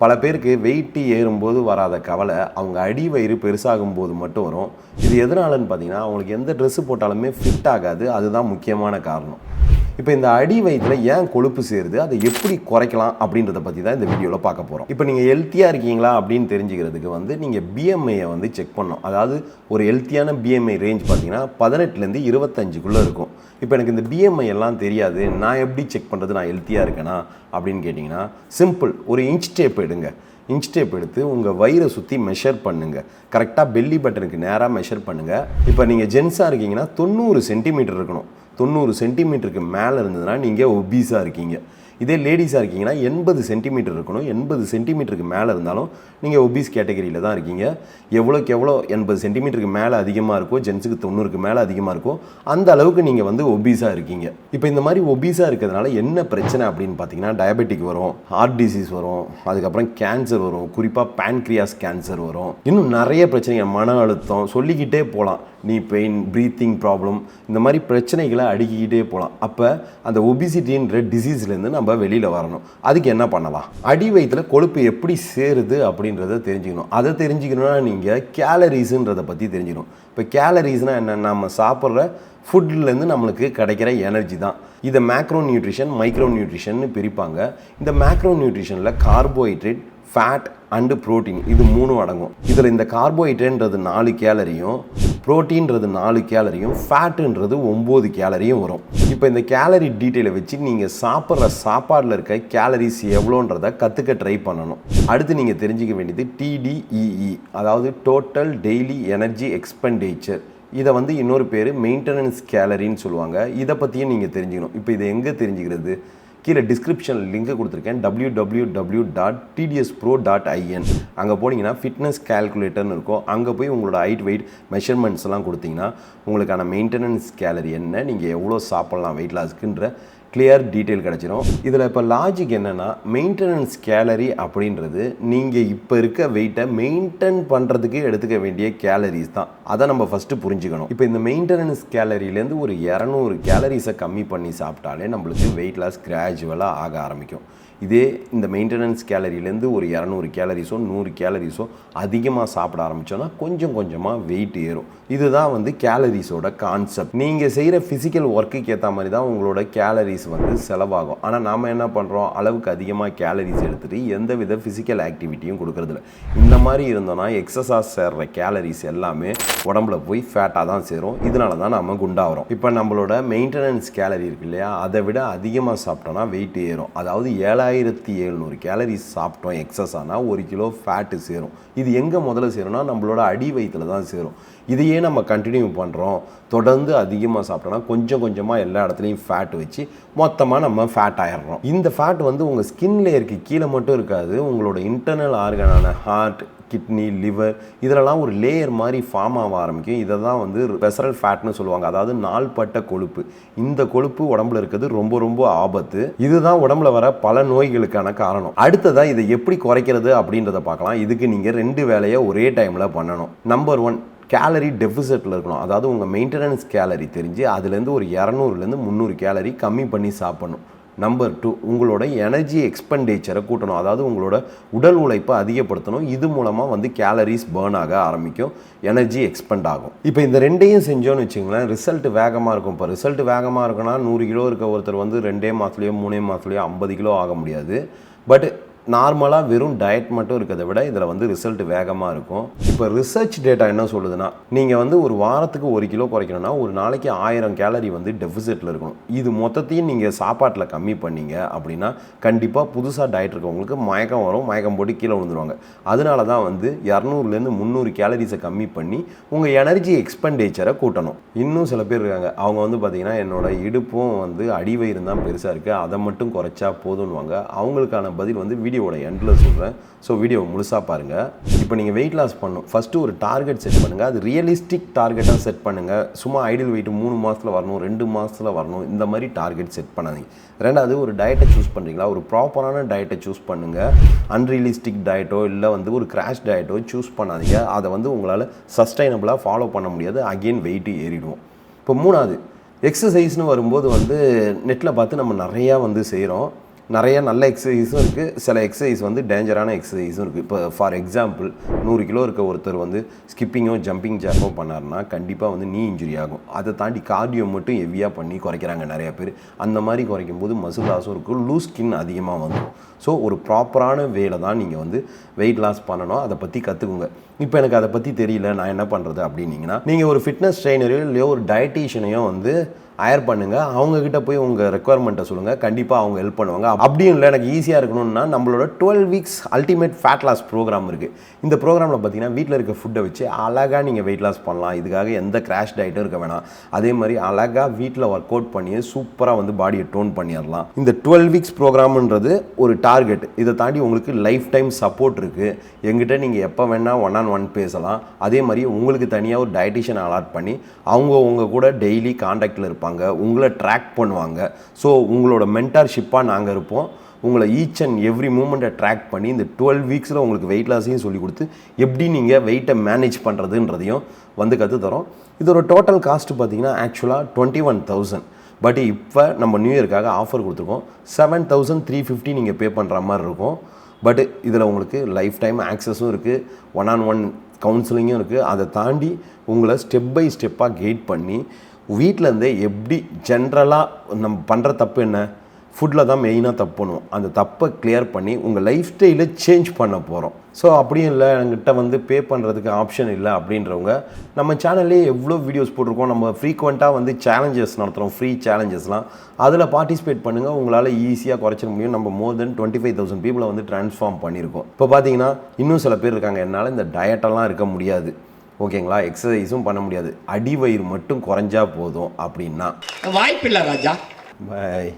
பல பேருக்கு வெயிட் ஏறும்போது வராத கவலை அவங்க அடி வயிறு பெருசாகும்போது மட்டும் வரும். இது எதனாலன்னு பார்த்தீங்கன்னா, அவங்களுக்கு எந்த ட்ரெஸ்ஸு போட்டாலுமே ஃபிட் ஆகாது. அதுதான் முக்கியமான காரணம். இப்போ இந்த அடி வயிற்றில் ஏன் கொழுப்பு சேருது, அதை எப்படி குறைக்கலாம் அப்படின்றத பற்றி தான் இந்த வீடியோவில் பார்க்க போகிறோம். இப்போ நீங்கள் ஹெல்த்தியாக இருக்கீங்களா அப்படின்னு தெரிஞ்சுக்கிறதுக்கு நீங்கள் பிஎம்ஐயை செக் பண்ணணும். அதாவது ஒரு ஹெல்த்தியான பிஎம்ஐ ரேஞ்ச் பார்த்தீங்கன்னா 18லேருந்து 25க்குள்ளே இருக்கும். இப்போ எனக்கு இந்த பிஎம்ஐ எல்லாம் தெரியாது, நான் எப்படி செக் பண்ணுறது, நான் ஹெல்த்தியாக இருக்கேனா அப்படின்னு கேட்டிங்கன்னா சிம்பிள். ஒரு இன்ச் டேப் எடுங்க. இன்ச் டேப் எடுத்து உங்கள் வயிறை சுற்றி மெஷர் பண்ணுங்கள். கரெக்டாக பெல்லி பட்டனுக்கு நேராக மெஷர் பண்ணுங்கள். இப்போ நீங்கள் ஜென்ஸாக இருக்கீங்கன்னா 90 சென்டிமீட்டர் இருக்கணும். 90 சென்டிமீட்டருக்கு மேலே இருந்ததுன்னா நீங்கள் ஒபீஸாக இருக்கீங்க. இதே லேடிஸாக இருக்கீங்கன்னா 80 சென்டிமீட்டர் இருக்கணும். 80 சென்டிமீட்டருக்கு மேலே இருந்தாலும் நீங்கள் ஒபீஸ் கேட்டகரியில் தான் இருக்கீங்க. எவ்வளோக்கு எவ்வளோ 80 சென்டிமீட்டருக்கு மேலே அதிகமாக இருக்கோ, ஜென்ஸுக்கு 90க்கு மேலே அதிகமாக இருக்கோ, அந்த அளவுக்கு நீங்கள் ஒபீஸாக இருக்கீங்க. இப்போ இந்த மாதிரி ஒபீஸாக இருக்கிறதுனால என்ன பிரச்சனை அப்படின்னு பார்த்தீங்கன்னா, டயபெட்டிக் வரும், ஹார்ட் டிசீஸ் வரும், அதுக்கப்புறம் கேன்சர் வரும், குறிப்பாக பேன்க்ரியாஸ் கேன்சர் வரும், இன்னும் நிறைய பிரச்சனைகள், மன அழுத்தம், சொல்லிக்கிட்டே போகலாம். நீ பெயின், ப்ரீத்திங் ப்ராப்ளம், இந்த மாதிரி பிரச்சனைகளை அடுக்கிக்கிட்டே போகலாம். அப்போ அந்த ஒபிசிட்டின்ற டிசீஸ்லேருந்து நம்ம வெளியில் வரணும். அதுக்கு என்ன பண்ணலாம்? அடி வயிற்றில் கொழுப்பு எப்படி சேருது அப்படின்றத தெரிஞ்சுக்கணும். அதை தெரிஞ்சுக்கணுன்னா நீங்கள் கேலரிஸுன்றதை பற்றி தெரிஞ்சுக்கணும். இப்போ கேலரிஸ்னால் என்ன? நம்ம சாப்பிட்ற ஃபுட்லேருந்து நம்மளுக்கு கிடைக்கிற எனர்ஜி தான். இதை மேக்ரோ நியூட்ரிஷன், மைக்ரோ நியூட்ரிஷன்னு பிரிப்பாங்க. இந்த மேக்ரோ நியூட்ரிஷனில் கார்போஹைட்ரேட், ஃபேட் அண்டு ப்ரோட்டீன் இது 3 அடங்கும். இதில் இந்த கார்போஹைட்ரேட்ன்றது 4 கேலரியும், ப்ரோட்டீன்றது 4 கேலரியும், ஃபேட்டுன்றது 9 கேலரியும் வரும். இப்போ இந்த கேலரி டீட்டெயிலை வச்சு நீங்கள் சாப்பிட்ற சாப்பாடில் இருக்க கேலரிஸ் எவ்வளோன்றதை கற்றுக்க ட்ரை பண்ணணும். அடுத்து நீங்கள் தெரிஞ்சிக்க வேண்டியது TDEE, அதாவது டோட்டல் டெய்லி எனர்ஜி எக்ஸ்பெண்டிச்சர். இதை இன்னொரு பேர் மெயின்டெனன்ஸ் கேலரின்னு சொல்லுவாங்க. இதை பற்றியும் நீங்கள் தெரிஞ்சுக்கணும். இப்போ இதை எங்கே தெரிஞ்சுக்கிறது? கீழே டிஸ்கிரிப்ஷன் லிங்க் கொடுத்துருக்கேன், www.tdspro.in. அங்கே போனீங்கன்னா ஃபிட்னஸ் கேல்குலேட்டர்னு இருக்கும். அங்கே போய் உங்களோட ஹைட், வெயிட் மெஷர்மெண்ட்ஸ் எல்லாம் கொடுத்தீங்கன்னா உங்களுக்கான மெயின்டெனன்ஸ் கேலரி என்ன, நீங்கள் எவ்வளோ சாப்பிட்லாம் வெயிட் லாஸ்க்குன்ற கிளியர் டீட்டெயில் கிடச்சிடும். இதில் இப்போ லாஜிக் என்னென்னா, மெயின்டெனன்ஸ் கேலரி அப்படின்றது நீங்கள் இப்போ இருக்க வெயிட்டை மெயின்டைன் பண்ணுறதுக்கு எடுத்துக்க வேண்டிய கேலரிஸ் தான். அதை நம்ம ஃபஸ்ட்டு புரிஞ்சுக்கணும். இப்போ இந்த மெயின்டெனன்ஸ் கேலரியிலேருந்து ஒரு 200 கேலரிஸை கம்மி பண்ணி சாப்பிட்டாலே நம்மளுக்கு வெயிட் லாஸ் கிராஜுவலாக ஆக ஆரம்பிக்கும். இதே இந்த மெயின்டெனன்ஸ் கேலரியிலேருந்து ஒரு 200 கேலரிஸோ 100 கேலரிஸோ அதிகமாக சாப்பிட ஆரம்பித்தோன்னா கொஞ்சம் கொஞ்சமாக வெயிட் ஏறும். இதுதான் கேலரிஸோட கான்செப்ட். நீங்கள் செய்கிற ஃபிசிக்கல் ஒர்க்குக்கு ஏற்ற மாதிரி தான் உங்களோட கேலரிஸ் செலவாகும். ஆனால் நாம் என்ன பண்ணுறோம், அளவுக்கு அதிகமாக கேலரிஸ் எடுத்துகிட்டு எந்த வித ஃபிசிக்கல் ஆக்டிவிட்டியும் கொடுக்குறதில்ல. இந்த மாதிரி இருந்தோன்னா எக்ஸஸாக சேர்ற கேலரிஸ் எல்லாமே உடம்புல போய் ஃபேட்டாக தான் சேரும். இதனால தான் நம்ம குண்டாகிறோம். இப்போ நம்மளோட மெயின்டெனன்ஸ் கேலரி இருக்கு இல்லையா, அதை விட அதிகமாக சாப்பிட்டோன்னா வெயிட் ஏறும். அதாவது 7700 கேலரிஸ் சாப்பிட்டோம் எக்ஸஸ் ஆனால் 1 கிலோ ஃபேட்டு சேரும். இது எங்கே முதல்ல சேரும்னா நம்மளோட அடி வயிற்றில் தான் சேரும். இதையே நம்ம கண்டினியூ பண்ணுறோம், தொடர்ந்து அதிகமாக சாப்பிட்டோன்னா கொஞ்சம் கொஞ்சமாக எல்லா இடத்துலையும் ஃபேட் வச்சு மொத்தமாக நம்ம ஃபேட் ஆகிடுறோம். இந்த ஃபேட் உங்கள் ஸ்கின் லேயருக்கு கீழே மட்டும் இருக்காது, உங்களோட இன்டர்னல் ஆர்கனான ஹார்ட், கிட்னி, லிவர் இதிலெல்லாம் ஒரு லேயர் மாதிரி ஃபார்ம் ஆக ஆரம்பிக்கும். இதை தான் visceral ஃபேட்னு சொல்லுவாங்க. அதாவது நாள்பட்ட கொழுப்பு. இந்த கொழுப்பு உடம்புல இருக்கிறது ரொம்ப ரொம்ப ஆபத்து. இதுதான் உடம்புல வர பல நோய்களுக்கான காரணம். அடுத்ததான் இதை எப்படி குறைக்கிறது அப்படின்றத பார்க்கலாம். இதுக்கு நீங்கள் 2 வேலையை ஒரே டைமில் பண்ணணும். நம்பர் 1, கேலரி டெஃபிசிட்டில் இருக்கணும். அதாவது உங்கள் மெயின்டெனன்ஸ் கேலரி தெரிஞ்சு அதுலேருந்து ஒரு 200லேருந்து 300 கேலரி கம்மி பண்ணி சாப்பிடணும். நம்பர் 2, உங்களோட எனர்ஜி எக்ஸ்பெண்டிச்சரை கூட்டணும். அதாவது உங்களோட உடல் உழைப்பை அதிகப்படுத்தணும். இது மூலமாக கேலரிஸ் பேர்ன் ஆக ஆரம்பிக்கும், எனர்ஜி எக்ஸ்பெண்ட் ஆகும். இப்போ இந்த 2ஐயும் செஞ்சோன்னு வச்சுங்களேன், ரிசல்ட் வேகமாக இருக்கும். இப்போ ரிசல்ட் வேகமாக இருக்குன்னா 100 கிலோ இருக்க ஒருத்தர் 2 மாதத்துலையோ 3 மாதத்துலையோ 50 கிலோ ஆக முடியாது. பட் நார்மலாக வெறும் டயட் மட்டும் இருக்கிறத விட இதில் ரிசல்ட் வேகமாக இருக்கும். இப்போ ரிசர்ச் டேட்டா என்ன சொல்லுதுன்னா, நீங்கள் ஒரு வாரத்துக்கு 1 கிலோ குறைக்கணும்னா ஒரு நாளைக்கு 1000 கேலரி டெஃபிசிட்டில் இருக்கணும். இது மொத்தத்தையும் நீங்கள் சாப்பாட்டில் கம்மி பண்ணீங்க அப்படின்னா கண்டிப்பாக புதுசாக டயட் இருக்கவங்களுக்கு மயக்கம் வரும், மயக்கம் போட்டு கீழே விழுந்துருவாங்க. அதனால தான் 200லேருந்து 300 கேலரிஸை கம்மி பண்ணி உங்கள் எனர்ஜி எக்ஸ்பெண்டிச்சரை கூட்டணும். இன்னும் சில பேர் இருக்காங்க, அவங்க பார்த்தீங்கன்னா என்னோட இடுப்பும் அடிவயிறு தான் பெருசாக இருக்குது, அதை மட்டும் குறைச்சா போதும்னுவாங்க. அவங்களுக்கான பதில் வீடியோவோட எண்டில் சொல்கிறேன். ஸோ வீடியோ முழுசாக பாருங்கள். இப்போ நீங்கள் வெயிட் லாஸ் பண்ணணும், ஃபஸ்ட்டு ஒரு டார்கெட் செட் பண்ணுங்கள். அது ரியலிஸ்டிக் டார்கெட்டாக செட் பண்ணுங்கள். சும்மா ஐடியல் வெயிட் 3 மாதத்தில் வரணும், 2 மாதத்தில் வரணும், இந்த மாதிரி டார்கெட் செட் பண்ணாதீங்க. ரெண்டாவது, ஒரு டயட்டை சூஸ் பண்ணுறீங்களா, ஒரு ப்ராப்பரான டயட்டை சூஸ் பண்ணுங்கள். அன்ரியலிஸ்டிக் டயட்டோ இல்லை ஒரு கிராஷ் டயட்டோ சூஸ் பண்ணாதீங்க. அதை உங்களால் சஸ்டைனபிளாக ஃபாலோ பண்ண முடியாது. அகெயின் வெயிட்டு ஏறிடுவோம். இப்போ 3வது, எக்ஸசைஸ்னு வரும்போது நெட்டில் பார்த்து நம்ம நிறையா செய்கிறோம். நிறைய நல்ல எக்ஸசைஸும் இருக்குது, சில எக்ஸசைஸ் வந்து டேஞ்சரான எக்ஸசைஸும் இருக்குது. இப்போ ஃபார் எக்ஸாம்பிள் 100 கிலோ இருக்க ஒருத்தர் வந்து ஸ்கிப்பிங்கோ ஜம்பிங் ஜாக்கோ பண்ணார்னா கண்டிப்பாக வந்து நீ இன்ஜுரி ஆகும். அதை தாண்டி கார்டியோ மட்டும் ஹெவியாக பண்ணி குறைக்கிறாங்க நிறைய பேர். அந்த மாதிரி குறைக்கும் போது மசில் லாஸும் இருக்கும், லூஸ் ஸ்கின் அதிகமாக வந்துடும். ஸோ ஒரு ப்ராப்பரான வேலை தான் நீங்கள் வந்து வெயிட் லாஸ் பண்ணணும். அதை பற்றி கற்றுக்குங்க. இப்போ எனக்கு அதை பற்றி தெரியல, நான் என்ன பண்ணுறது அப்படின்னீங்கன்னா, நீங்கள் ஒரு ஃபிட்னஸ் ட்ரெயினரையோ இல்லையோ ஒரு டயட்டீஷியனையோ வந்து ஹயர் பண்ணுங்கள். அவங்கக்கிட்ட போய் உங்கள் ரெக்குவயர்மெண்ட்டை சொல்லுங்கள், கண்டிப்பாக அவங்க ஹெல்ப் பண்ணுவாங்க. அப்படியும் இல்லை எனக்கு ஈஸியாக இருக்கணும்னா நம்மளோட 12 weeks ultimate fat loss programme இருக்குது. இந்த ப்ரோக்ராமில் பார்த்தீங்கன்னா வீட்டில் இருக்க ஃபுட்டை வச்சு அழகாக நீங்கள் வெயிட் லாஸ் பண்ணலாம். இதுக்காக எந்த கிராஷ் டயட்டும் இருக்க வேணாம். அதே மாதிரி அழகாக வீட்டில் ஒர்க் அவுட் பண்ணி சூப்பராக வந்து பாடியை டோன் பண்ணிடலாம். இந்த 12 வீக்ஸ் ப்ரோக்ராம்ன்றது ஒரு டார்கெட். இதை தாண்டி உங்களுக்கு லைஃப் டைம் சப்போர்ட் இருக்குது. எங்கிட்ட நீங்கள் எப்போ வேணால் 1-on-1 பேசலாம். அதே மாதிரி உங்களுக்கு தனியாக ஒரு டயட்டிஷியன் அலாட் பண்ணி அவங்க உங்கள் கூட டெய்லி காண்டாக்டில் இருப்பாங்க, உங்களை ட்ராக் பண்ணுவாங்க. ஸோ உங்களோட மென்டார்ஷிப்பாக நாங்கள் இருப்போம். உங்களை ஈச் அண்ட் எவ்ரி மூமெண்ட்டை ட்ராக் பண்ணி இந்த 12 வீக்ஸில் உங்களுக்கு வெயிட் லாஸையும் சொல்லி கொடுத்து எப்படி நீங்கள் வெயிட்டை மேனேஜ் பண்ணுறதுன்றதையும் வந்து கற்றுத்தரோம். இதோட டோட்டல் காஸ்ட் பார்த்தீங்கன்னா ஆக்சுவலாக 21,000. பட் இப்போ நம்ம நியூ இயர்க்காக ஆஃபர் கொடுத்துருக்கோம். 7,350 நீங்கள் பே பண்ணுற மாதிரி இருக்கும். பட் இதில் உங்களுக்கு லைஃப் டைம் ஆக்சஸும் இருக்குது, 1-on-1 கவுன்சிலிங்கும் இருக்குது. அதை தாண்டி உங்களை ஸ்டெப் பை ஸ்டெப்பாக கைட் பண்ணி வீட்டிலேருந்தே எப்படி ஜென்ரலாக நம்ம பண்ணுற தப்பு என்ன, ஃபுட்டில் தான் மெயினாக தப்பு பண்ணுவோம். அந்த தப்பை கிளியர் பண்ணி உங்கள் லைஃப் ஸ்டைலை சேஞ்ச் பண்ண போகிறோம். ஸோ அப்படியும் இல்லை என்கிட்ட வந்து பே பண்ணுறதுக்கு ஆப்ஷன் இல்லை அப்படின்றவங்க, நம்ம சேனல்லே எவ்வளோ வீடியோஸ் போட்டிருக்கோம். நம்ம ஃப்ரீக்வெண்ட்டாக வந்து சேலஞ்சஸ் நடத்துகிறோம், ஃப்ரீ சேலஞ்சஸ்லாம். அதில் பார்ட்டிசிபேட் பண்ணுங்கள், உங்களால் ஈஸியாக குறைச்சிட முடியும். நம்ம மோர் தென் 25,000 பீப்புளை வந்து ட்ரான்ஸ்ஃபார்ம் பண்ணியிருக்கோம். இப்போ பார்த்தீங்கன்னா இன்னும் சில பேர் இருக்காங்க, என்னால் இந்த டயட்டெல்லாம் இருக்க முடியாது, ஓகேங்களா, எக்ஸசைஸும் பண்ண முடியாது, அடி வயிறு மட்டும் குறைஞ்சா போதும் அப்படின்னா வாய்ப்பில்லை ராஜா. பை.